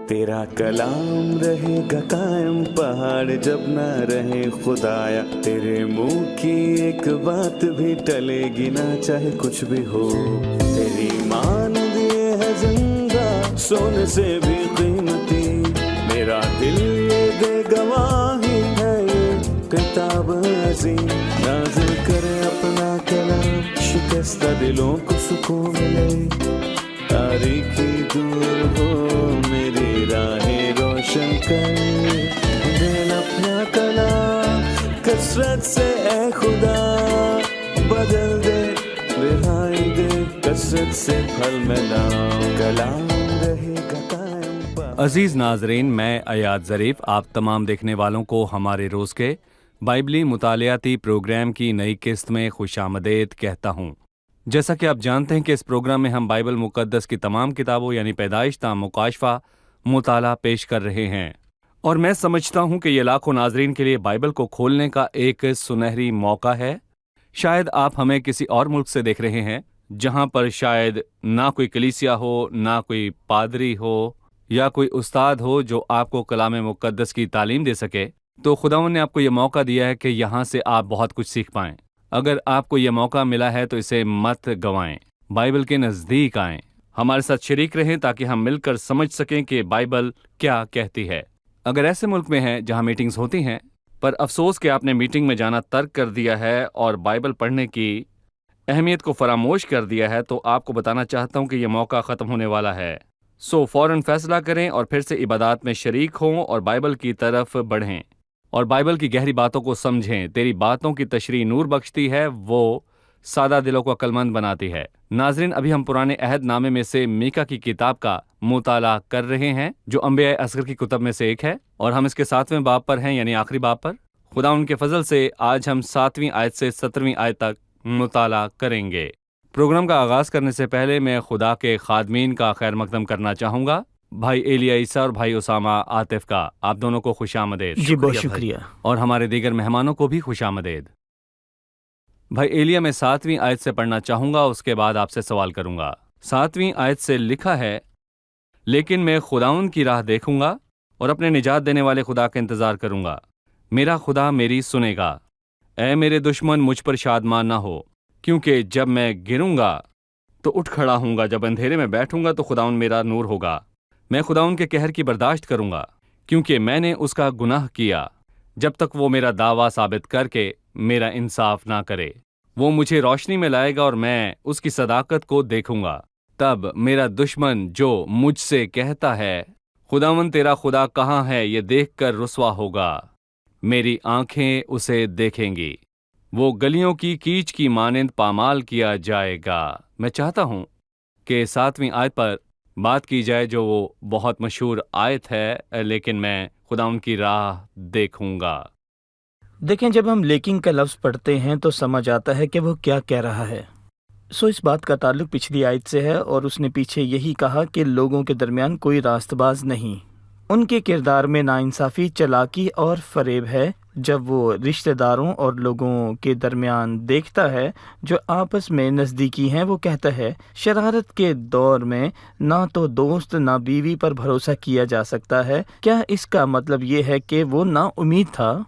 तेरा कलाम रहेगा कायम पहाड़ जब ना रहे खुदाया, तेरे मुंह की एक बात भी टलेगी ना चाहे कुछ भी हो। तेरी मान दिए है जिंदा सोने से भी कीमती, मेरा दिल ये दे गवाही है ये किताब अज़ीम। नाज़िल करे अपना कलाम, शिकस्ता दिलों को सुकून मिले, तारीखी दूर हो मेरी राहें रोशन कर। दे अपना कलाम कसरत से ए खुदा, बदल दे रिहाई दे कसरत से फल मिलाओ, कलाम रहेगा कायम। अजीज नाजरीन, मैं अयाद ज़रीफ आप तमाम देखने वालों को हमारे रोज़ के बाइबली मुतालियाती प्रोग्राम की नई किस्त में खुशामदीद कहता हूँ। जैसा कि आप जानते हैं कि इस प्रोग्राम में हम बाइबल मुक़द्दस की तमाम किताबों यानी पैदाइश ता मुकाशफा मुताला पेश कर रहे हैं, और मैं समझता हूँ कि ये लाखों नाजरीन के लिए बाइबल को खोलने का एक सुनहरी मौका है। शायद आप हमें किसी और मुल्क से देख रहे हैं जहाँ पर शायद ना कोई कलीसिया हो, ना कोई पादरी हो या कोई उस्ताद हो जो आपको कलाम मुक़द्दस की तालीम दे सके। तो खुदावंद ने आपको ये मौका दिया है कि यहाँ से आप बहुत कुछ सीख पाएँ। अगर आपको ये मौका मिला है तो इसे मत गंवाएं, बाइबल के नज़दीक आएं, हमारे साथ शरीक रहें ताकि हम मिलकर समझ सकें कि बाइबल क्या कहती है। अगर ऐसे मुल्क में हैं जहाँ मीटिंग्स होती हैं पर अफसोस कि आपने मीटिंग में जाना तर्क कर दिया है और बाइबल पढ़ने की अहमियत को फरामोश कर दिया है, तो आपको बताना चाहता हूँ कि यह मौका ख़त्म होने वाला है। सो फ़ौरन फैसला करें और फिर से इबादत में शरीक हों और बाइबल की तरफ बढ़ें और बाइबल की गहरी बातों को समझें। तेरी बातों की तशरीह नूर बख्शती है, वो सादा दिलों को अक्लमंद बनाती है। नाजरीन, अभी हम पुराने अहद नामे में से मीका की किताब का मुताला कर रहे हैं जो अंबिया असगर की कुतब में से एक है, और हम इसके 7वें बाब पर हैं यानी आखिरी बाब पर। खुदा उनके फजल से आज हम 7वीं आयत से 17वीं आयत तक मुताला करेंगे। प्रोग्राम का आगाज़ करने से पहले मैं खुदा के खादमीन का खैर मकदम करना चाहूँगा, भाई एलिया ईसा और भाई उसामा आतिफ का। आप दोनों को खुशामदीद। जी बहुत शुक्रिया। और हमारे दीगर मेहमानों को भी खुशामदीद। भाई एलिया, मैं 7वीं आयत से पढ़ना चाहूँगा, उसके बाद आपसे सवाल करूँगा। 7वीं आयत से लिखा है, लेकिन मैं खुदाउन की राह देखूँगा और अपने निजात देने वाले खुदा का इंतज़ार करूँगा। मेरा खुदा मेरी सुनेगा। ऐ मेरे दुश्मन, मुझ पर शादमान ना हो, क्योंकि जब मैं गिरूँगा तो उठ खड़ा हूँगा, जब अंधेरे में बैठूँगा तो खुदाउन मेरा नूर होगा। मैं खुदाउन के कहर की बर्दाश्त करूँगा, क्योंकि मैंने उसका गुनाह किया, जब तक वो मेरा दावा साबित करके मेरा इंसाफ ना करे। वो मुझे रोशनी में लाएगा और मैं उसकी सदाकत को देखूँगा। तब मेरा दुश्मन जो मुझसे कहता है, खुदावन तेरा खुदा कहाँ है, ये देखकर रुसवा होगा। मेरी आँखें उसे देखेंगी। वो गलियों की कीच की मानंद पामाल किया जाएगा। मैं चाहता हूँ कि 7वीं आयत पर बात की जाए जो वो बहुत मशहूर आयत है, लेकिन मैं खुदा उनकी राह देखूंगा। देखें, जब हम लेकिन का लफ्ज़ पढ़ते हैं तो समझ आता है कि वो क्या कह रहा है। इस बात का ताल्लुक पिछली आयत से है, और उसने पीछे यही कहा कि लोगों के दरमियान कोई रास्तबाज नहीं, उनके किरदार में नाइंसाफ़ी, चालाकी और फरेब है। जब वो रिश्तेदारों और लोगों के दरमियान देखता है जो आपस में नज़दीकी हैं, वो कहता है, शरारत के दौर में ना तो दोस्त ना बीवी पर भरोसा किया जा सकता है। क्या इसका मतलब ये है कि वो ना उम्मीद था?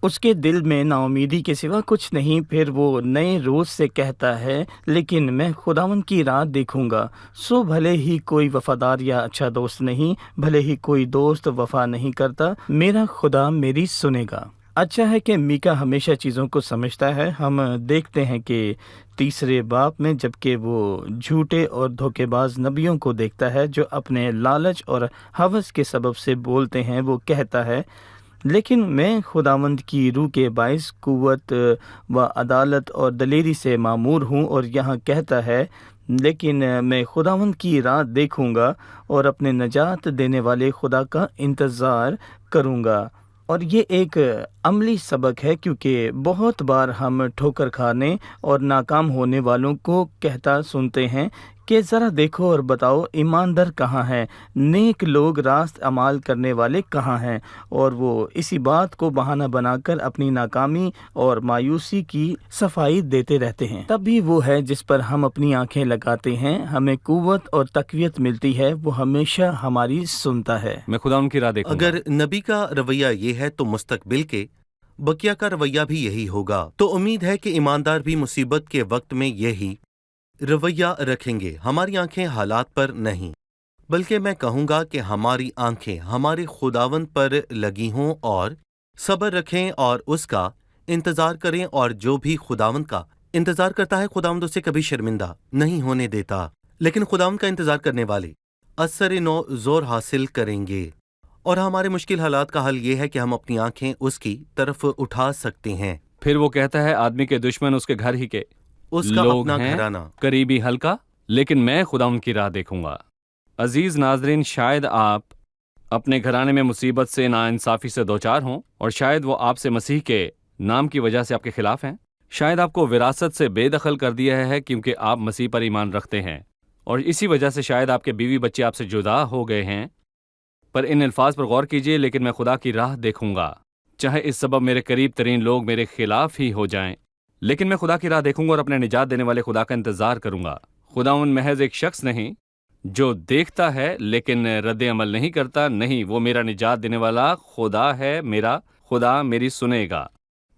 उसके दिल में नाउमीदी के सिवा कुछ नहीं। फिर वो नए रोज़ से कहता है, लेकिन मैं खुदावन की राह देखूंगा। सो भले ही कोई वफादार या अच्छा दोस्त नहीं, भले ही कोई दोस्त वफा नहीं करता, मेरा खुदा मेरी सुनेगा। अच्छा है कि मीका हमेशा चीज़ों को समझता है। हम देखते हैं कि 3 बाब में जबकि वो झूठे और धोखेबाज नबियों को देखता है जो अपने लालच और हवस के सबब से बोलते हैं, वो कहता है, लेकिन मैं खुदावंद की रूह के बाइस कुव्वत व अदालत और दलेरी से मामूर हूँ। और यहाँ कहता है, लेकिन मैं खुदावंद की राह देखूँगा और अपने नजात देने वाले खुदा का इंतज़ार करूँगा। और ये एक अमली सबक है, क्योंकि बहुत बार हम ठोकर खाने और नाकाम होने वालों को कहता सुनते हैं کہ ذرا دیکھو اور بتاؤ ایماندار کہاں ہیں، نیک لوگ راست عمال کرنے والے کہاں ہیں، اور وہ اسی بات کو بہانہ بنا کر اپنی ناکامی اور مایوسی کی صفائی دیتے رہتے ہیں۔ تب بھی وہ ہے جس پر ہم اپنی آنکھیں لگاتے ہیں، ہمیں قوت اور تقویت ملتی ہے، وہ ہمیشہ ہماری سنتا ہے۔ میں خدا ان کی راہ دیکھوں گا۔ اگر نبی کا رویہ یہ ہے تو مستقبل کے بقیہ کا رویہ بھی یہی ہوگا۔ تو امید ہے کہ ایماندار بھی مصیبت کے وقت میں یہی رویہ رکھیں گے۔ ہماری آنکھیں حالات پر نہیں، بلکہ میں کہوں گا کہ ہماری آنکھیں ہمارے خداوند پر لگی ہوں، اور صبر رکھیں اور اس کا انتظار کریں، اور جو بھی خداوند کا انتظار کرتا ہے خداوند اسے کبھی شرمندہ نہیں ہونے دیتا۔ لیکن خداوند کا انتظار کرنے والے اثر نو زور حاصل کریں گے، اور ہمارے مشکل حالات کا حل یہ ہے کہ ہم اپنی آنکھیں اس کی طرف اٹھا سکتے ہیں۔ پھر وہ کہتا ہے آدمی کے دشمن اس کے گھر ہی کے اس کا لوگ اپنا ہیں، گھرانہ۔ قریبی ہلکا، لیکن میں خدا ان کی راہ دیکھوں گا۔ عزیز ناظرین، شاید آپ اپنے گھرانے میں مصیبت سے ناانصافی سے دوچار ہوں، اور شاید وہ آپ سے مسیح کے نام کی وجہ سے آپ کے خلاف ہیں۔ شاید آپ کو وراثت سے بے دخل کر دیا ہے کیونکہ آپ مسیح پر ایمان رکھتے ہیں، اور اسی وجہ سے شاید آپ کے بیوی بچے آپ سے جدا ہو گئے ہیں۔ پر ان الفاظ پر غور کیجئے، لیکن میں خدا کی راہ دیکھوں گا، چاہے اس سبب میرے قریب ترین لوگ میرے خلاف ہی ہو جائیں، لیکن میں خدا کی راہ دیکھوں گا اور اپنے نجات دینے والے خدا کا انتظار کروں گا۔ خدا ان محض ایک شخص نہیں جو دیکھتا ہے لیکن رد عمل نہیں کرتا، نہیں، وہ میرا نجات دینے والا خدا ہے۔ میرا خدا میری سنے گا،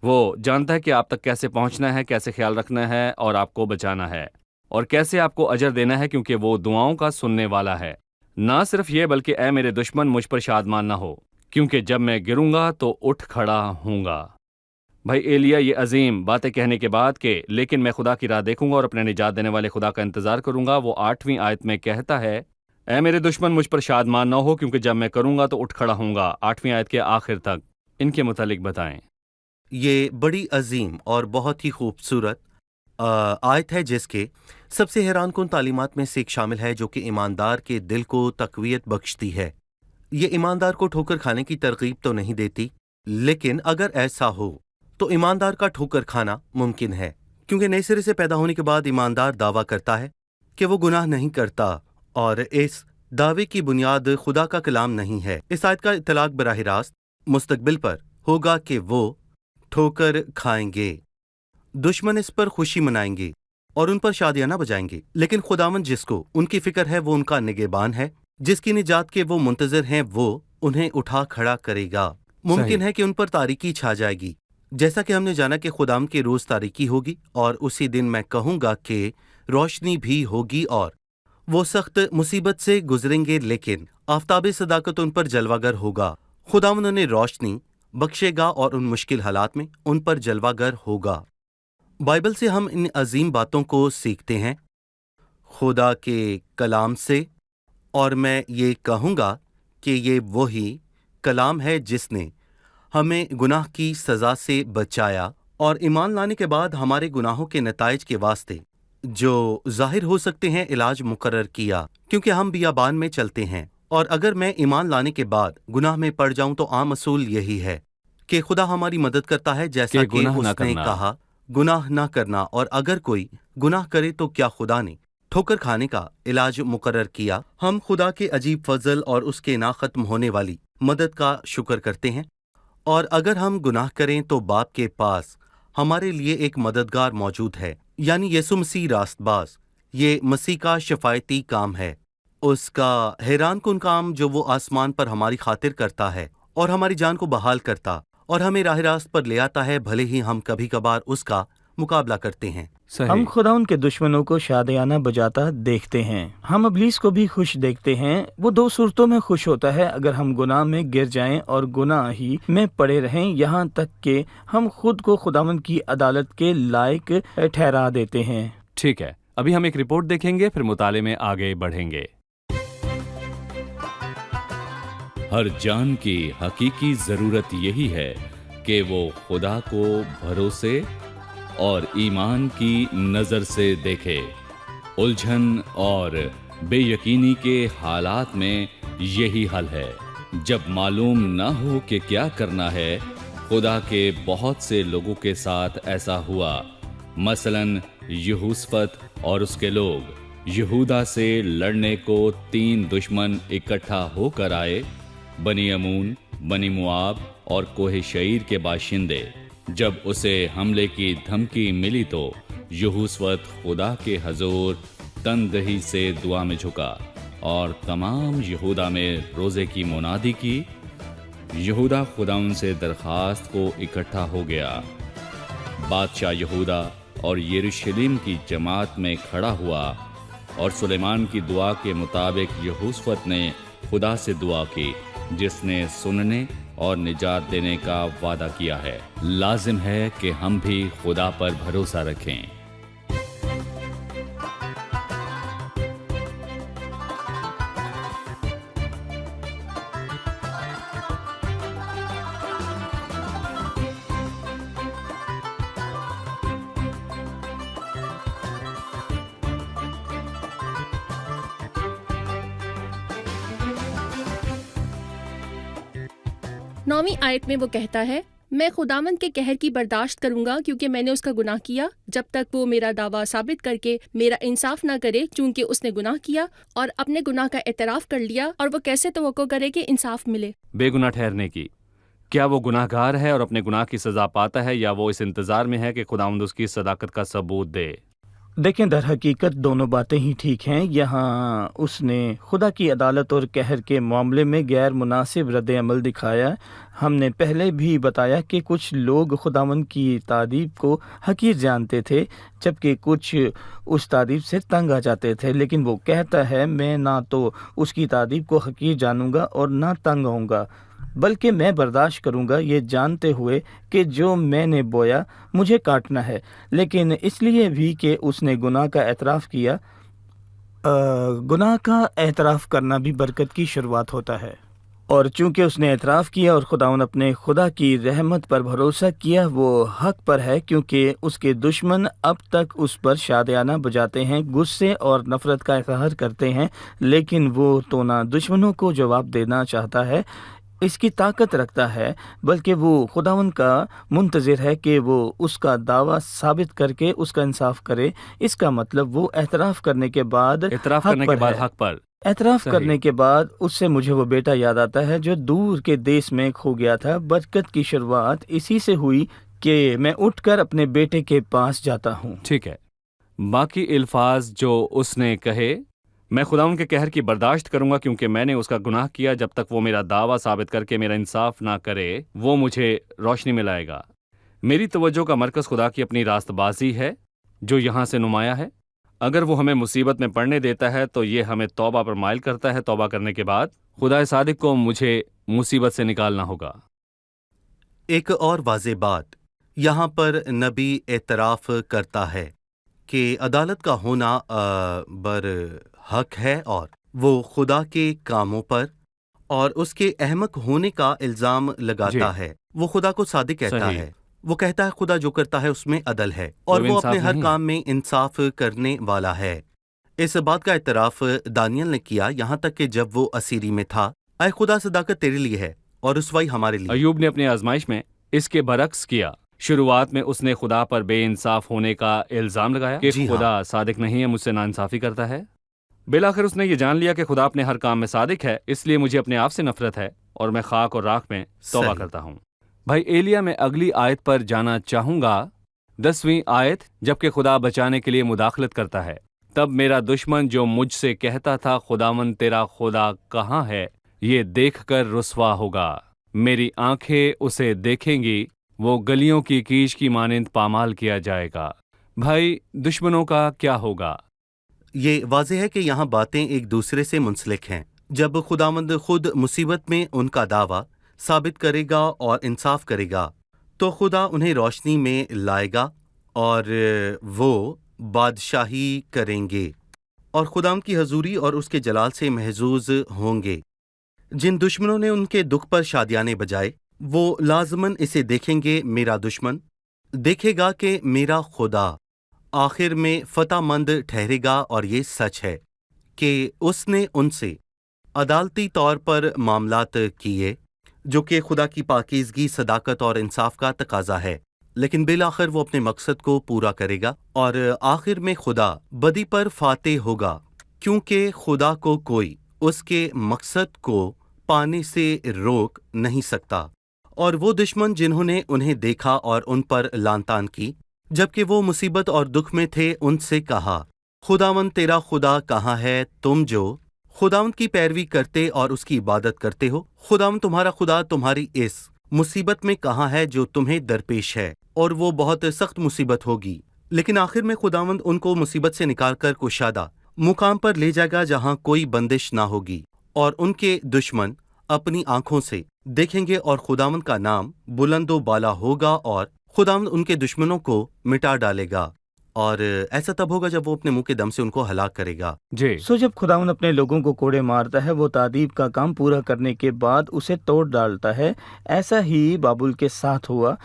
وہ جانتا ہے کہ آپ تک کیسے پہنچنا ہے، کیسے خیال رکھنا ہے اور آپ کو بچانا ہے، اور کیسے آپ کو اجر دینا ہے، کیونکہ وہ دعاؤں کا سننے والا ہے۔ نہ صرف یہ بلکہ اے میرے دشمن مجھ پر شادمان نہ ہو، کیونکہ جب میں گروں گا تو اٹھ کھڑا ہوں گا۔ بھائی ایلیا یہ عظیم باتیں کہنے کے بعد کہ لیکن میں خدا کی راہ دیکھوں گا اور اپنے نجات دینے والے خدا کا انتظار کروں گا، وہ 8ویں آیت میں کہتا ہے اے میرے دشمن مجھ پر شادمان نہ ہو، کیونکہ جب میں کروں گا تو اٹھ کھڑا ہوں گا۔ 8ویں آیت کے آخر تک ان کے متعلق بتائیں۔ یہ بڑی عظیم اور بہت ہی خوبصورت آیت ہے، جس کے سب سے حیران کن تعلیمات میں سے ایک شامل ہے، جو کہ ایماندار کے دل کو تقویت بخشتی ہے۔ یہ ایماندار کو ٹھوکر کھانے کی ترغیب تو نہیں دیتی، لیکن اگر ایسا ہو تو ایماندار کا ٹھوکر کھانا ممکن ہے، کیونکہ نئے سرے سے پیدا ہونے کے بعد ایماندار دعویٰ کرتا ہے کہ وہ گناہ نہیں کرتا، اور اس دعوے کی بنیاد خدا کا کلام نہیں ہے۔ اس آیت کا اطلاق براہ راست مستقبل پر ہوگا کہ وہ ٹھوکر کھائیں گے، دشمن اس پر خوشی منائیں گے اور ان پر شادیانہ بجائیں گے، لیکن خداوند جس کو ان کی فکر ہے وہ ان کا نگہبان ہے، جس کی نجات کے وہ منتظر ہیں، وہ انہیں اٹھا کھڑا کرے گا۔ ممکن ہے کہ ان پر تاریکی چھا جائے گی، جیسا کہ ہم نے جانا کہ خداوند کے روز تاریکی ہوگی، اور اسی دن میں کہوں گا کہ روشنی بھی ہوگی، اور وہ سخت مصیبت سے گزریں گے، لیکن آفتاب صداقت ان پر جلوہ گر ہوگا۔ خداوند انہیں روشنی بخشے گا اور ان مشکل حالات میں ان پر جلوہ گر ہوگا۔ بائبل سے ہم ان عظیم باتوں کو سیکھتے ہیں، خدا کے کلام سے، اور میں یہ کہوں گا کہ یہ وہی کلام ہے جس نے ہمیں گناہ کی سزا سے بچایا، اور ایمان لانے کے بعد ہمارے گناہوں کے نتائج کے واسطے جو ظاہر ہو سکتے ہیں علاج مقرر کیا، کیونکہ ہم بیابان میں چلتے ہیں، اور اگر میں ایمان لانے کے بعد گناہ میں پڑ جاؤں تو عام اصول یہی ہے کہ خدا ہماری مدد کرتا ہے، جیسا کہ اس نے کہا گناہ نہ کرنا، اور اگر کوئی گناہ کرے تو کیا خدا نے ٹھوکر کھانے کا علاج مقرر کیا؟ ہم خدا کے عجیب فضل اور اس کے نہ ختم ہونے والی مدد کا شکر کرتے ہیں، اور اگر ہم گناہ کریں تو باپ کے پاس ہمارے لیے ایک مددگار موجود ہے، یعنی یسوع مسیح راست باز۔ یہ مسیح کا شفایتی کام ہے، اس کا حیران کن کام جو وہ آسمان پر ہماری خاطر کرتا ہے اور ہماری جان کو بحال کرتا اور ہمیں راہ راست پر لے آتا ہے، بھلے ہی ہم کبھی کبھار اس کا مقابلہ کرتے ہیں۔ ہم خدا ان کے دشمنوں کو شادیانہ بجاتا دیکھتے ہیں، ہم ابلیس کو بھی خوش دیکھتے ہیں۔ وہ دو صورتوں میں خوش ہوتا ہے، اگر ہم گناہ میں گر جائیں اور گناہ ہی میں پڑے رہیں، یہاں تک کہ ہم خود کو خداوند کی عدالت کے لائق ٹھہرا دیتے ہیں۔ ٹھیک ہے، ابھی ہم ایک رپورٹ دیکھیں گے، پھر مطالعے میں آگے بڑھیں گے۔ ہر جان کی حقیقی ضرورت یہی ہے کہ وہ خدا کو بھروسے اور ایمان کی نظر سے دیکھے۔ الجھن اور بے یقینی کے حالات میں یہی حل ہے۔ جب معلوم نہ ہو کہ کیا کرنا ہے، خدا کے بہت سے لوگوں کے ساتھ ایسا ہوا، مثلاً یہوشافت اور اس کے لوگ۔ यहूदा से लड़ने को 3 दुश्मन इकट्ठा होकर आए, बनी अमून, बनी मुआब और कोहे शईर के बाशिंदे। जब उसे हमले की धमकी मिली तो यहूसवत खुदा के हजूर तनदही से दुआ में झुका और तमाम यहूदा में रोज़े की मुनादी की। यहूदा खुदा उनसे दरख्वास्त को इकट्ठा हो गया। बादशाह यहूदा और यरूशलेम की जमात में खड़ा हुआ और सुलेमान की दुआ के मुताबिक यहूसफत ने खुदा से दुआ की, जिसने सुनने और निजात देने का वादा किया है। लाजिम है कि हम भी खुदा पर भरोसा रखें। नौवीं आयत में वो कहता है, मैं खुदावंद के कहर की बर्दाश्त करूंगा क्योंकि मैंने उसका गुनाह किया, जब तक वो मेरा दावा साबित करके मेरा इंसाफ ना करे, चूंकि उसने गुनाह किया और अपने गुनाह का एतराफ़ कर लिया। और वो कैसे तवक्को करे कि इंसाफ मिले? बेगुनाह ठहरने की। क्या वो गुनाहगार है और अपने गुनाह की सज़ा पाता है, या वो इस इंतज़ार में है कि खुदावंद उसकी सदाकत का सबूत दे? देखें, दर हकीकत दोनों बातें ही ठीक हैं। यहाँ उसने खुदा की अदालत और कहर के मामले में गैर मुनासिब रद्द अमल दिखाया। हमने पहले भी बताया कि कुछ लोग खुदावंद की तारीफ को हकीर जानते थे, जबकि कुछ उस तारीफ से तंग आ जाते थे। लेकिन वो कहता है, मैं ना तो उसकी तारीफ को हकीर जानूंगा और ना तंग आऊँगा, बल्कि मैं बर्दाश्त करूंगा, ये जानते हुए कि जो मैंने बोया मुझे काटना है। लेकिन इसलिए भी कि उसने गुनाह का एतराफ़ किया। गुनाह का एतराफ़ करना भी बरकत की शुरुआत होता है, और चूंकि उसने एतराफ़ किया और खुदावन अपने खुदा की रहमत पर भरोसा किया, वो हक पर है, क्योंकि उसके दुश्मन अब तक उस पर शादियाना बजाते हैं, गुस्से और नफ़रत का इज़हार करते हैं। लेकिन वो तो ना दुश्मनों को जवाब देना चाहता है, इसकी ताकत रखता है, बल्कि वो खुदावन का मुंतज़िर है कि वो उसका दावा साबित करके उसका इंसाफ करे। इसका मतलब वो एतराफ़ करने के बाद एतराफ़ करने के बाद हक पर एतराफ़ करने के बाद उससे मुझे वो बेटा याद आता है जो दूर के देश में खो गया था। बरकत की शुरुआत इसी से हुई कि मैं उठकर अपने बेटे के पास जाता हूँ। ठीक है, बाकी अल्फाज जो उसने कहे, मैं खुदा उनके कहर की बर्दाश्त करूंगा क्योंकि मैंने उसका गुनाह किया, जब तक वो मेरा दावा साबित करके मेरा इंसाफ ना करे, वो मुझे रोशनी में लाएगा। मेरी तवज्जो का मरकज़ खुदा की अपनी रास्तबाजी है जो यहाँ से नुमाया है। अगर वो हमें मुसीबत में पड़ने देता है तो ये हमें तौबा पर माइल करता है। तौबा करने के बाद खुदा सादिक को मुझे मुसीबत से निकालना होगा। एक और वाज़ेह बात, यहाँ पर नबी एतराफ़ करता है कि अदालत का होना बर हक है, और वो खुदा के कामों पर और उसके अहमक होने का इल्ज़ाम लगाता है। वो खुदा को सादिक कहता है। वो कहता है खुदा जो करता है उसमें अदल है और वो अपने हर काम में इंसाफ करने वाला है। इस बात का इतराफ़ दानियल ने किया, यहाँ तक कि जब वो असीरी में था। ऐ खुदा, सदाकत तेरे लिए है और रुसवाई हमारे लिए। अय्यूब ने अपनी आजमाइश में इसके बरक्स किया। शुरुआत में उसने खुदा पर बेइंसाफ होने का इल्ज़ाम लगाया कि खुदा सादिक नहीं है, मुझसे नाइंसाफ़ी करता है। बिलाखिर उसने ये जान लिया कि खुदा अपने हर काम में सादिक है, इसलिए मुझे अपने आप से नफरत है और मैं खाक और राख में तौबा करता हूँ। भाई एलिया, मैं अगली आयत पर जाना चाहूँगा, 10वीं आयत। जबकि खुदा बचाने के लिए मुदाखलत करता है, तब मेरा दुश्मन जो मुझसे कहता था खुदावन तेरा खुदा कहाँ है, ये देखकर रुसवा होगा। मेरी आंखें उसे देखेंगी, वो गलियों की कीच की मानिंद पामाल किया जाएगा। भाई, दुश्मनों का क्या होगा? ये वाज़ेह है कि यहाँ बातें एक दूसरे से मुंसलिक हैं। जब खुदावंद खुद मुसीबत में उनका दावा साबित करेगा और इंसाफ करेगा, तो खुदा उन्हें रोशनी में लाएगा और वो बादशाही करेंगे और खुदाम की हजूरी और उसके जलाल से महजूज होंगे। जिन दुश्मनों ने उनके दुख पर शादियाने बजाए, वो लाजमन इसे देखेंगे। मेरा दुश्मन देखेगा कि मेरा खुदा आखिर में फतहमंद ठहरेगा, और ये सच है कि उसने उनसे अदालती तौर पर मामलात किए, जो कि खुदा की पाकीज़गी, सदाकत और इंसाफ का तकाजा है। لیکن بالآخر وہ اپنے مقصد کو پورا کرے گا، اور آخر میں خدا بدی پر فاتح ہوگا، کیونکہ خدا کو کوئی اس کے مقصد کو پانے سے روک نہیں سکتا۔ اور وہ دشمن جنہوں نے انہیں دیکھا اور ان پر لعن طعن کی جبکہ وہ مصیبت اور دکھ میں تھے، ان سے کہا، خداوند تیرا خدا کہاں ہے، تم جو خداوند کی پیروی کرتے اور اس کی عبادت کرتے ہو؟ خداوند تمہارا خدا تمہاری اس مصیبت میں کہاں ہے جو تمہیں درپیش ہے؟ اور وہ بہت سخت مصیبت ہوگی، لیکن آخر میں خداوند ان کو مصیبت سے نکال کر کشادہ مقام پر لے جائے گا جہاں کوئی بندش نہ ہوگی، اور ان کے دشمن اپنی آنکھوں سے دیکھیں گے، اور خداوند کا نام بلند و بالا ہوگا، اور خداوند ان کے دشمنوں کو مٹا ڈالے گا، اور ایسا تب ہوگا جب وہ اپنے منہ کے دم سے ان کو ہلاک کرے گا۔ جی سو جب خداوند اپنے لوگوں کو کوڑے مارتا ہے، وہ تعذیب کا کام پورا کرنے کے بعد اسے توڑ ڈالتا ہے۔ ایسا ہی بابل کے ساتھ ہوا۔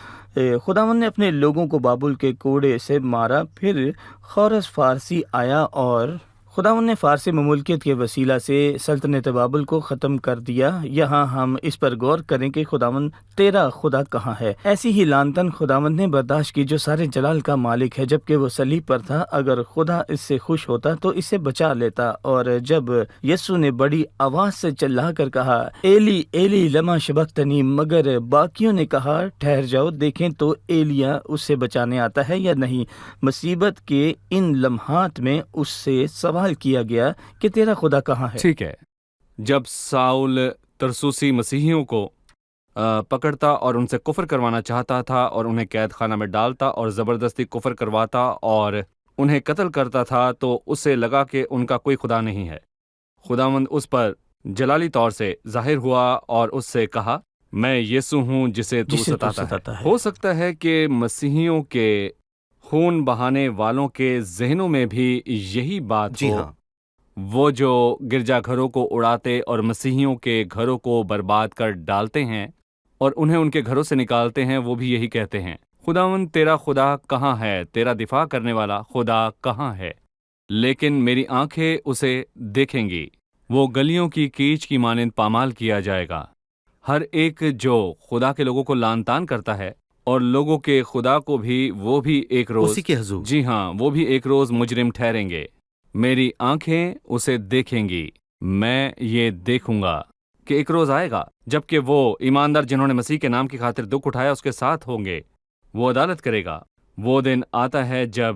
خداوند نے اپنے لوگوں کو بابل کے کوڑے سے مارا، پھر خورس فارسی آیا اور خداوند نے فارسی مملکت کے وسیلہ سے سلطنت بابل کو ختم کر دیا۔ یہاں ہم اس پر غور کریں کہ خداوند تیرا خدا کہاں ہے۔ ایسی ہی لعنتن خداوند نے برداشت کی جو سارے جلال کا مالک ہے، جبکہ وہ صلیب پر تھا۔ اگر خدا اس سے خوش ہوتا تو اسے بچا لیتا، اور جب یسوع نے بڑی آواز سے چلا کر کہا، ایلی ایلی لما شبختنی، مگر باقیوں نے کہا، ٹھہر جاؤ، دیکھیں تو ایلیا اس سے بچانے آتا ہے یا نہیں۔ مصیبت کے ان لمحات میں اس سے سوال کیا گیا کہ تیرا خدا کہاں ہے۔ ٹھیک ہے، جب ساؤل ترسوسی مسیحیوں کو پکڑتا اور ان سے کفر کروانا چاہتا تھا اور انہیں قید خانہ میں ڈالتا اور زبردستی کفر کرواتا اور انہیں قتل کرتا تھا، تو اسے لگا کہ ان کا کوئی خدا نہیں ہے۔ خداوند اس پر جلالی طور سے ظاہر ہوا اور اس سے کہا، میں یسوع ہوں جسے تو ستاتا ہے۔ ہو سکتا ہے کہ مسیحیوں کے خون بہانے والوں کے ذہنوں میں بھی یہی بات جی ہو۔ ہاں، وہ جو گرجا گھروں کو اڑاتے اور مسیحیوں کے گھروں کو برباد کر ڈالتے ہیں اور انہیں ان کے گھروں سے نکالتے ہیں، وہ بھی یہی کہتے ہیں، خداوند تیرا خدا کہاں ہے، تیرا دفاع کرنے والا خدا کہاں ہے؟ لیکن میری آنکھیں اسے دیکھیں گی، وہ گلیوں کی کیچ کی مانند پامال کیا جائے گا۔ ہر ایک جو خدا کے لوگوں کو لعن طعن کرتا ہے اور لوگوں کے خدا کو بھی، وہ بھی ایک روز، اسی کے حضور۔ جی ہاں، وہ بھی ایک روز مجرم ٹھہریں گے۔ میری آنکھیں اسے دیکھیں گی، میں یہ دیکھوں گا کہ ایک روز آئے گا جبکہ وہ ایماندار جنہوں نے مسیح کے نام کی خاطر دکھ اٹھایا اس کے ساتھ ہوں گے، وہ عدالت کرے گا۔ وہ دن آتا ہے جب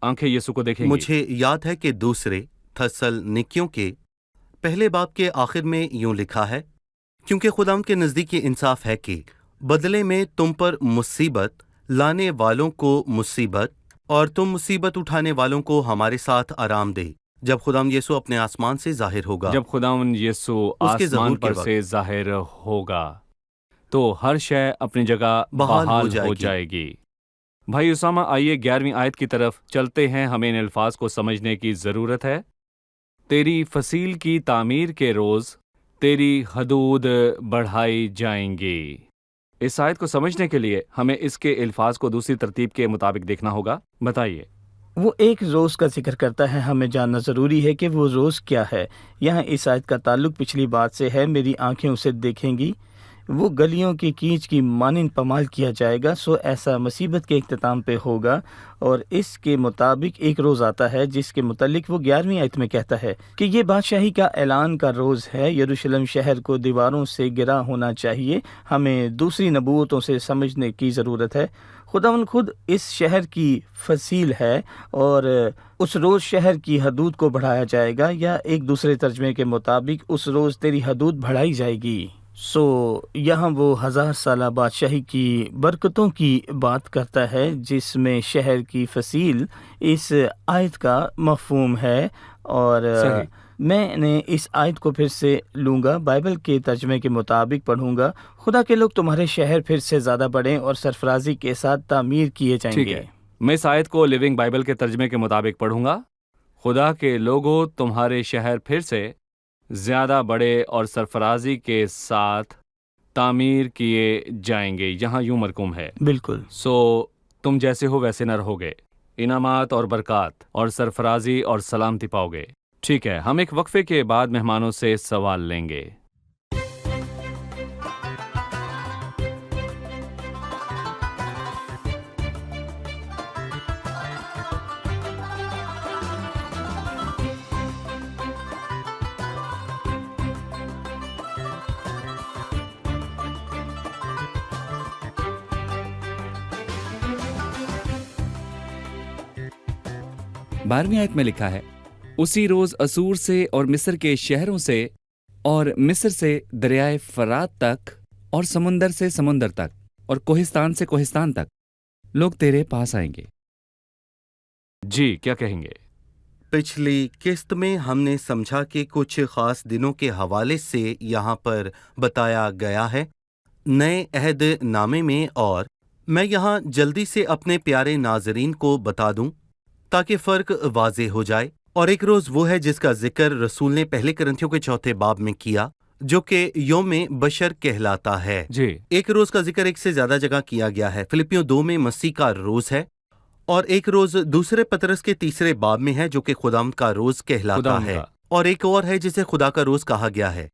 آنکھیں یسوع کو دیکھیں گی۔ مجھے یاد ہے کہ دوسرے تھسلنیکیوں کے پہلے باب کے آخر میں یوں لکھا ہے، کیونکہ خداوند کے نزدیک یہ انصاف ہے کہ بدلے میں تم پر مصیبت لانے والوں کو مصیبت اور تم مصیبت اٹھانے والوں کو ہمارے ساتھ آرام دے، جب خداوند یسوع اپنے آسمان سے ظاہر ہوگا۔ جب خداوند یسوع اس کے ظہور آسمان کے پر وقت سے ظاہر ہوگا تو ہر شے اپنی جگہ بحال ہو بحال جائے ہو گی۔ جائے گی۔ بھائی اسامہ، آئیے 11ویں آیت کی طرف چلتے ہیں، ہمیں ان الفاظ کو سمجھنے کی ضرورت ہے۔ تیری فصیل کی تعمیر کے روز تیری حدود بڑھائی جائیں گی۔ اس آیت کو سمجھنے کے لیے ہمیں اس کے الفاظ کو دوسری ترتیب کے مطابق دیکھنا ہوگا۔ بتائیے۔ وہ ایک روز کا ذکر کرتا ہے، ہمیں جاننا ضروری ہے کہ وہ روز کیا ہے۔ یہاں اس آیت کا تعلق پچھلی بات سے ہے، میری آنکھیں اسے دیکھیں گی، وہ گلیوں کی کیچ کی مانند پمال کیا جائے گا۔ سو ایسا مصیبت کے اختتام پہ ہوگا، اور اس کے مطابق ایک روز آتا ہے جس کے متعلق وہ 11ویں آیت میں کہتا ہے کہ یہ بادشاہی کا اعلان کا روز ہے، یروشلم شہر کو دیواروں سے گرا ہونا چاہیے۔ ہمیں دوسری نبوتوں سے سمجھنے کی ضرورت ہے۔ خداوند خود اس شہر کی فصیل ہے، اور اس روز شہر کی حدود کو بڑھایا جائے گا، یا ایک دوسرے ترجمے کے مطابق اس روز تیری حدود بڑھائی جائے گی۔ سو یہاں وہ 1000 سالہ بادشاہی کی برکتوں کی بات کرتا ہے، جس میں شہر کی فصیل اس آیت کا مفہوم ہے۔ اور صحیح۔ میں نے اس آیت کو پھر سے لوں گا، بائبل کے ترجمے کے مطابق پڑھوں گا۔ خدا کے لوگ تمہارے شہر پھر سے زیادہ بڑھیں اور سرفرازی کے ساتھ تعمیر کیے جائیں ٹھیک گے۔ ہے، میں اس آیت کو لیونگ بائبل کے ترجمے کے مطابق پڑھوں گا۔ خدا کے لوگوں تمہارے شہر پھر سے زیادہ بڑے اور سرفرازی کے ساتھ تعمیر کیے جائیں گے، یہاں یوں مرکوم ہے۔ بالکل۔ سو تم جیسے ہو ویسے نہ رہو گے، انعامات اور برکات اور سرفرازی اور سلامتی پاؤ گے۔ ٹھیک ہے، ہم ایک وقفے کے بعد مہمانوں سے سوال لیں گے۔ 12वीं आयत में लिखा है, उसी रोज असूर से और मिस्र के शहरों से और मिस्र से दरियाए फरात तक और समुंदर से समुंदर तक और कोहिस्तान से कोहिस्तान तक लोग तेरे पास आएंगे। जी, क्या कहेंगे? पिछली किस्त में हमने समझा कि कुछ खास दिनों के हवाले से यहाँ पर बताया गया है नए अहद नामे में, और मैं यहाँ जल्दी से अपने प्यारे नाजरीन को बता दूं ताकि फ़र्क वाजे हो जाए। और एक रोज़ वो है जिसका जिक्र रसूल ने पहले करंथियों के 4 बाब में किया, जो कि योम बशर कहलाता है। जी, एक रोज़ का जिक्र एक से ज़्यादा जगह किया गया है। फिलिपियों 2 में मसीह का रोज़ है, और एक रोज़ दूसरे पतरस के 3 बाब में है जो कि खुदावंद का रोज़ कहलाता खुदावंद है। का। और एक और है जिसे खुदा का रोज़ कहा गया है,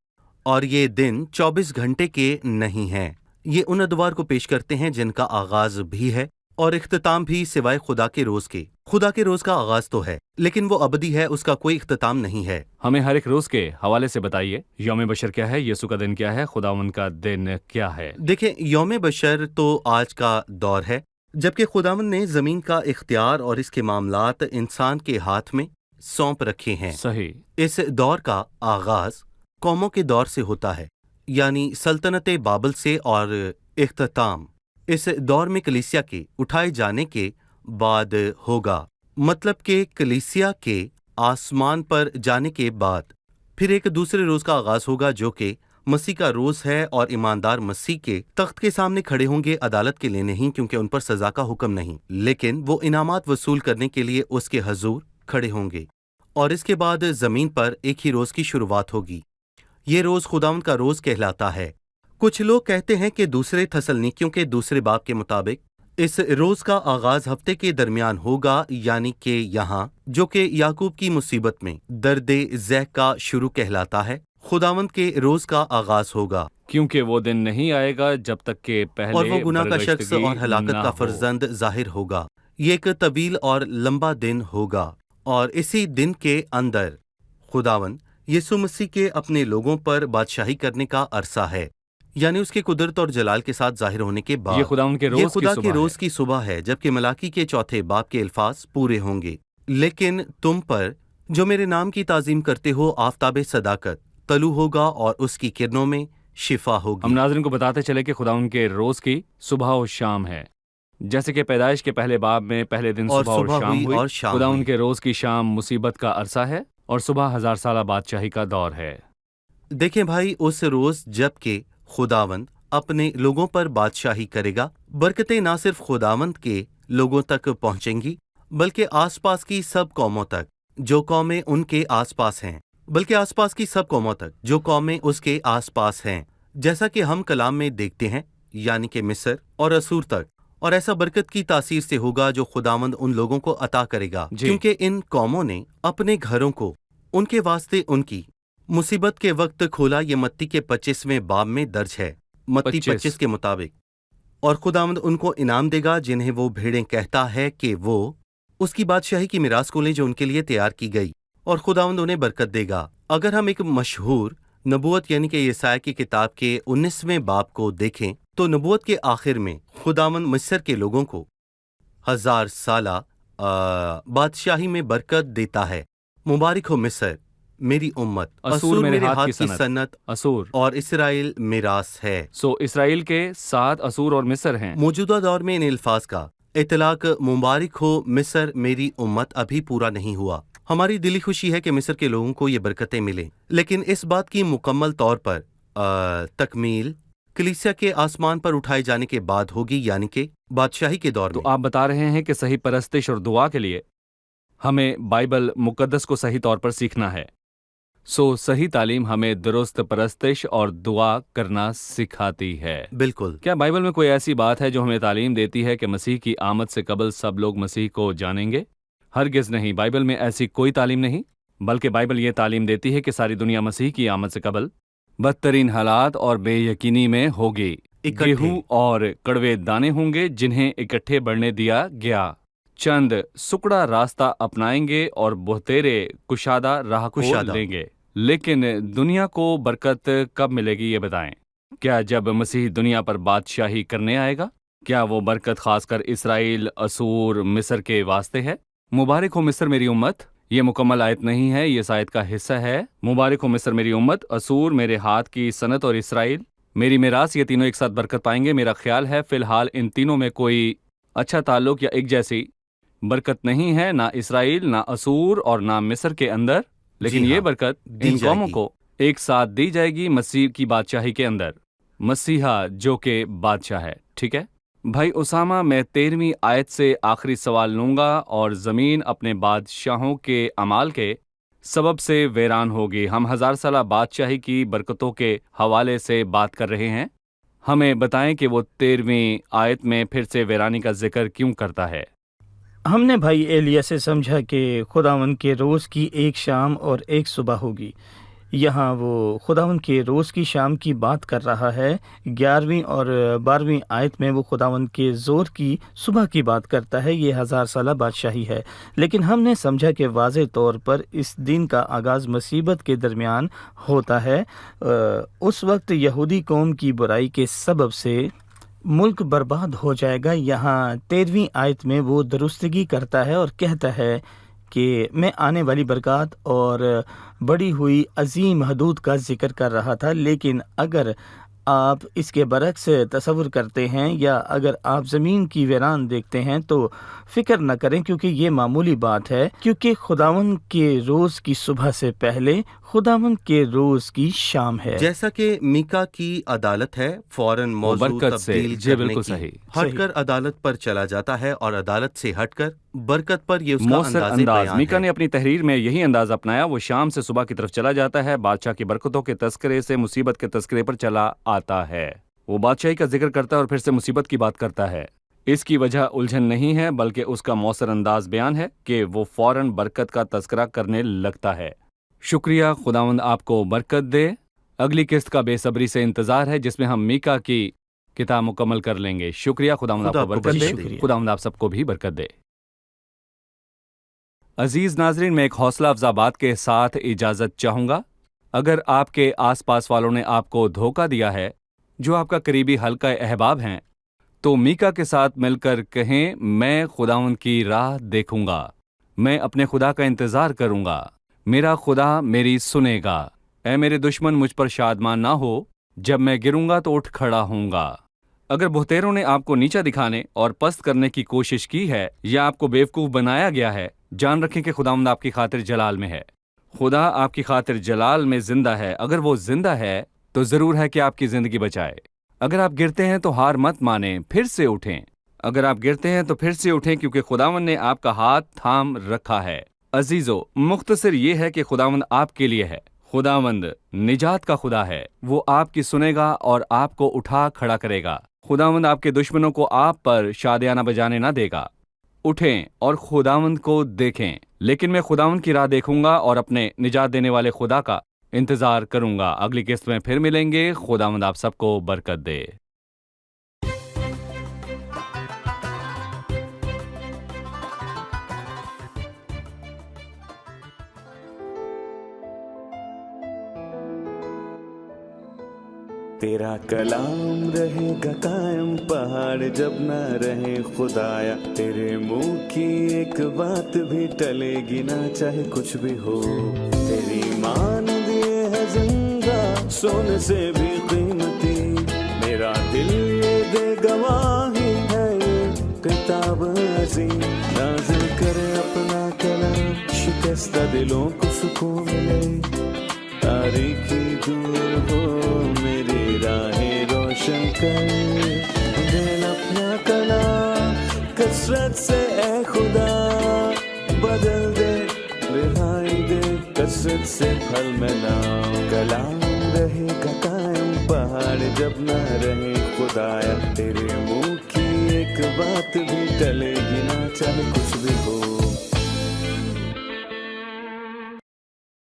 और ये दिन 24 घंटे के नहीं हैं। ये उन अदवार को पेश करते हैं जिनका आगाज भी है और इख्तिताम भी सिवाय खुदा के रोज़ के। खुदा के रोज़ का आगाज तो है, लेकिन वो अबदी है, उसका कोई इख्तिताम नहीं है। हमें हर एक रोज के हवाले से बताइए। यौम बशर क्या है? यीशु का दिन क्या है? खुदावंद का दिन क्या है? देखें, यौम बशर तो आज का दौर है, जबकि खुदावंद ने ज़मीन का इख्तियार और इसके मामलात इंसान के हाथ में सौंप रखे हैं। सही। इस दौर का आगाज कौमों के दौर से होता है, यानी सल्तनत बाबल से, और इख्तिताम इस दौर में कलीसिया के उठाए जाने के बाद होगा। मतलब कि कलीसिया के आसमान पर जाने के बाद फिर एक दूसरे रोज़ का आगाज होगा जो कि मसीह का रोज़ है, और ईमानदार मसीह के तख्त के सामने खड़े होंगे अदालत के लिए नहीं, क्योंकि उन पर सज़ा का हुक्म नहीं, लेकिन वो इनामात वसूल करने के लिए उसके हजूर खड़े होंगे। और इसके बाद ज़मीन पर एक ही रोज़ की शुरुआत होगी। ये रोज़ खुदावंद का रोज़ कहलाता है। कुछ लोग कहते हैं कि दूसरे थसलनीकियों के 2 बाब के मुताबिक इस रोज़ का आगाज हफ्ते के दरमियान होगा, यानी कि यहाँ जो कि याकूब की मुसीबत में दर्दे ज़ह का शुरू कहलाता है, खुदावंद के रोज़ का आगाज होगा। क्योंकि वो दिन नहीं आएगा जब तक के पहले और वो गुनाह का शख्स बरगश्तगी और हलाकत ना का हो। फर्जंद जाहिर होगा। ये एक तवील और लंबा दिन होगा, और इसी दिन के अंदर खुदावंद यीशु मसीह के अपने लोगों पर बादशाही करने का अरसा है, यानी उसके कुदरत और जलाल के साथ जाहिर होने के बाद। ये खुदावंद के ये रोज खुदा की के सुबह रोज है। की सुबह है, जबकि मलाकी के 4 बाब के अल्फाज पूरे होंगे। लेकिन तुम पर जो मेरे नाम की ताजीम करते हो आफताब सदाकत तलू होगा, और उसकी किरणों में शिफा हम होगी। नाज़रीन को बताते चले कि खुदावंद के रोज की सुबह और शाम है। जैसे कि पैदाइश के पहले बाब में पहले दिन और सुबह और सुबह शाम हुई हुई, और शाम खुदावंद हुई। के रोज की शाम मुसीबत का अरसा है, और सुबह 1000 साला बादशाही का दौर है। देखें भाई, उस रोज जबकि खुदावंद अपने लोगों पर बादशाही करेगा, बरकतें ना सिर्फ खुदावंद के लोगों तक पहुंचेंगी बल्कि आसपास की सब कौमों तक जो कौमें उनके आसपास हैं, बल्कि आसपास की सब कौमों तक जो कौमें उसके आसपास हैं, जैसा कि हम कलाम में देखते हैं, यानी कि मिस्र और असूर तक। और ऐसा बरकत की तासीर से होगा जो खुदावंद उन लोगों को अता करेगा, जी। क्योंकि इन कौमों ने अपने घरों को उनके वास्ते उनकी मुसीबत के वक्त खोला। ये मत्ती के 25वें बाब में दर्ज है, मत्ती 25 के मुताबिक। और खुदावंद उनको इनाम देगा जिन्हें वो भेड़ें कहता है कि वो उसकी बादशाही की मिरास को लें जो उनके लिए तैयार की गई, और खुदावंद उन्हें बरकत देगा। अगर हम एक मशहूर नबूवत यानी कि यसाया की किताब के 19वें बाब को देखें तो नबूवत के आखिर में खुदावंद मिस्र के लोगों को 1000 साला बादशाही में बरकत देता है। मुबारक हो मिस्र मेरी उम्मत, असूर मेरे हाथ की सनत, असूर और इसराइल मिरास है। सो इसराइल के 7 असूर और मिस्र हैं। मौजूदा दौर में इन अल्फाज का इतलाक मुबारक हो मिस्र मेरी उम्मत अभी पूरा नहीं हुआ। हमारी दिली खुशी है कि मिस्र के लोगों को ये बरकतें मिलें, लेकिन इस बात की मुकम्मल तौर पर तकमील कलीसिया के आसमान पर उठाए जाने के बाद होगी, यानी कि बादशाही के दौर तो में। आप बता रहे हैं कि सही परस्तिश और दुआ के लिए हमें बाइबल मुकद्दस को सही तौर पर सीखना है। सो सही तालीम हमें दुरुस्त परस्तिश और दुआ करना सिखाती है। बिल्कुल। क्या बाइबल में कोई ऐसी बात है जो हमें तालीम देती है कि मसीह की आमद से कबल सब लोग मसीह को जानेंगे? हरगिज़ नहीं, बाइबल में ऐसी कोई तालीम नहीं, बल्कि बाइबल ये तालीम देती है कि सारी दुनिया मसीह की आमद से कबल बदतरीन हालात और बेयकीनी में होगी। इकट्ठे। गेहूं और कड़वे दाने होंगे जिन्हें इकट्ठे बढ़ने दिया गया। चंद सुकड़ा रास्ता अपनाएंगे और बहुतेरे कुशादा राह को कुशादा। लेंगे। लेकिन दुनिया को बरकत कब मिलेगी ये बताएं? क्या जब मसीह दुनिया पर बादशाही करने आएगा? क्या वो बरकत खासकर इसराइल, असूर, मिस्र के वास्ते है? मुबारक हो मिस्र मेरी उम्मत। ये मुकम्मल आयत नहीं है, ये इस आयत का हिस्सा है। मुबारक हो मिस्र मेरी उम्मत, असूर, मेरे हाथ की सनत और इसराइल मेरी मिरास, ये तीनों एक साथ बरकत पाएंगे। मेरा ख्याल है फिलहाल इन तीनों में कोई अच्छा ताल्लुक या एक जैसी बरकत नहीं है, ना इसराइल, ना असूर और ना मिस्र के अंदर, लेकिन जी ये हाँ, बरकत दी इन कौमों जाएगी। को एक साथ दी जाएगी मसीह की बादशाही के अंदर, मसीहा जो के बादशाह है। ठीक है भाई उसामा, मैं 13वीं आयत से आखिरी सवाल लूंगा। और ज़मीन अपने बादशाहों के अमाल के सबब से वीरान होगी। हम 1000 साला बादशाही की बरकतों के हवाले से बात कर रहे हैं। हमें बताएं कि वो 13वीं आयत में फिर से वीरानी का जिक्र क्यों करता है। हमने भाई एलिया से समझा कि खुदावंद के रोज़ की एक शाम और एक सुबह होगी। यहाँ वो खुदावंद के रोज़ की शाम की बात कर रहा है। 11वीं और 12वीं आयत में वो खुदावंद के ज़ोर की सुबह की बात करता है। ये 1000 साला बादशाही है। लेकिन हमने समझा कि वाज़ेह तौर पर इस दिन का आगाज़ मुसीबत के दरमियान होता है। उस वक्त यहूदी कौम की बुराई के सबब से मुल्क बर्बाद हो जाएगा। यहाँ 13वीं आयत में वो दुरुस्तगी करता है और कहता है कि मैं आने वाली बरकत और बड़ी हुई अजीम हदूद का जिक्र कर रहा था। लेकिन अगर आप इसके बरक्स तसव्वुर करते हैं या अगर आप ज़मीन की वीरान देखते हैं तो फ़िक्र न करें, क्योंकि ये मामूली बात है, क्योंकि खुदावंद के रोज़ की सुबह से पहले खुदावंद के रोज़ की शाम है। जैसा कि मीका की अदालत है, फौरन मौजू बरकत से, तब्दील जी, करने बिल्कुल की, सही। हटकर अदालत पर चला जाता है और अदालत से हटकर बरकत पर ये उसका मौसर अंदाज़े अंदाज। बयान मीका है। ने अपनी तहरीर में यही अंदाज अपनाया। वो शाम से सुबह की तरफ चला जाता है, बादशाह की बरकतों के तस्करे से मुसीबत के तस्करे पर चला आता है। वो बादशाही का जिक्र करता है और फिर से मुसीबत की बात करता है। इसकी वजह उलझन नहीं है, बल्कि उसका मौसर अंदाज बयान है कि वो फौरन बरकत का तस्करा करने लगता है। शुक्रिया, खुदावंद आपको बरकत दे। अगली किस्त का बेसब्री से इंतजार है जिसमें हम मीका की किताब मुकम्मल कर लेंगे। शुक्रिया, खुदावंद खुदा आपको आपको बरकत बरकत दे। दे। खुदावंद आप सबको भी बरकत दे। अजीज नाजरीन, मैं एक हौसला अफजा बात के साथ इजाजत चाहूंगा। अगर आपके आसपास वालों ने आपको धोखा दिया है, जो आपका करीबी हल्का अहबाब हैं, तो मीका के साथ मिलकर कहें, मैं खुदावंद की राह देखूंगा, मैं अपने खुदा का इंतजार करूंगा, मेरा खुदा मेरी सुनेगा। ऐ मेरे दुश्मन, मुझ पर शादमान ना हो, जब मैं गिरूंगा तो उठ खड़ा होऊंगा। अगर बहुतेरों ने आपको नीचा दिखाने और पस्त करने की कोशिश की है या आपको बेवकूफ़ बनाया गया है, जान रखें कि खुदावंद आपकी खातिर जलाल में है। खुदा आपकी खातिर जलाल में जिंदा है। अगर वो जिंदा है तो ज़रूर है कि आपकी ज़िंदगी बचाए। अगर आप गिरते हैं तो हार मत मानें, फिर से उठें। अगर आप गिरते हैं तो फिर से उठें, क्योंकि खुदावंद ने आपका हाथ थाम रखा है। अजीज़ो, मुख्तसर ये है कि खुदावंद आपके लिए है। खुदावंद निजात का खुदा है। वो आपकी सुनेगा और आपको उठा खड़ा करेगा। खुदावंद आपके दुश्मनों को आप पर शादियाना बजाने ना देगा। उठें और खुदावंद को देखें। लेकिन मैं खुदावंद की राह देखूंगा और अपने निजात देने वाले खुदा का इंतजार करूंगा। अगली किस्त में फिर मिलेंगे। खुदावंद आप सबको बरकत दे। तेरा कलाम रहेगा कायम, पहाड़ जब ना रहे खुदाया। तेरे मुंह की एक बात भी टलेगी ना, चाहे कुछ भी हो। तेरी मान दिए है जिंदा, सोने से भी कीमती। मेरा दिल ये दे गवाही है, ये किताब अज़ीम। नाज़िल करे अपना कलाम, शिकस्ता दिलों को सुकून मिले। तारीकी दूर हो, मेरी राहें रोशन कर दे अपना कलाम। कसरत से ए खुदा बदल दे, रिहाई दे, कसरत से फल मिलाओ। कलाम रहेगा कायम, पहाड़ जब ना रहे खुदाया। तेरे मुंह की एक बात भी टलेगी ना, चाहे कुछ भी हो।